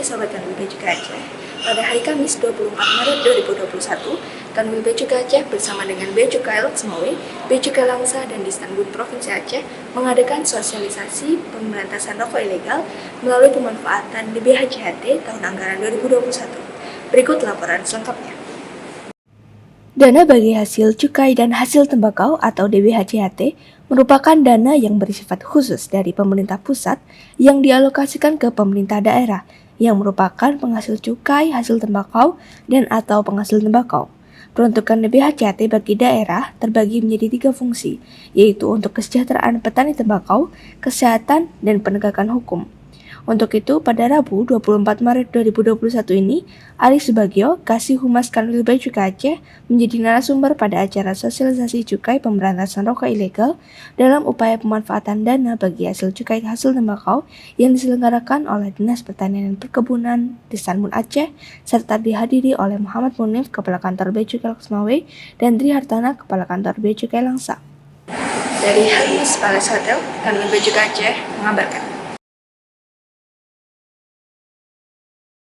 Sobat Kanwil Bea Cukai Aceh. Pada hari Kamis 24 Maret 2021, Kanwil Bea Cukai Aceh bersama dengan Bea Cukai Loksmawe, Bea Cukai Langsa, dan Disdagduk Provinsi Aceh mengadakan sosialisasi pemberantasan rokok ilegal melalui pemanfaatan DBHJHT tahun anggaran 2021. Berikut laporan selengkapnya. Dana bagi hasil cukai dan hasil tembakau atau DBHJHT merupakan dana yang bersifat khusus dari pemerintah pusat yang dialokasikan ke pemerintah daerah yang merupakan penghasil cukai, hasil tembakau, dan atau penghasil tembakau. Peruntukan DBHJHT bagi daerah terbagi menjadi 3 fungsi, yaitu untuk kesejahteraan petani tembakau, kesehatan, dan penegakan hukum. Untuk itu, pada Rabu 24 Maret 2021 ini, Ali Subagio, Kasih Humas Kanwil Bea Cukai Aceh, menjadi narasumber pada acara sosialisasi cukai pemberantasan rokok ilegal dalam upaya pemanfaatan dana bagi hasil cukai hasil tembakau yang diselenggarakan oleh Dinas Pertanian dan Perkebunan Disdagduk Aceh, serta dihadiri oleh Muhammad Munif, Kepala Kantor Bea Cukai Loksmawe, dan Tri Hartana, Kepala Kantor Bea Cukai Langsa. Dari Haris Palace Hotel, Kanwil Bea Cukai Aceh mengabarkan.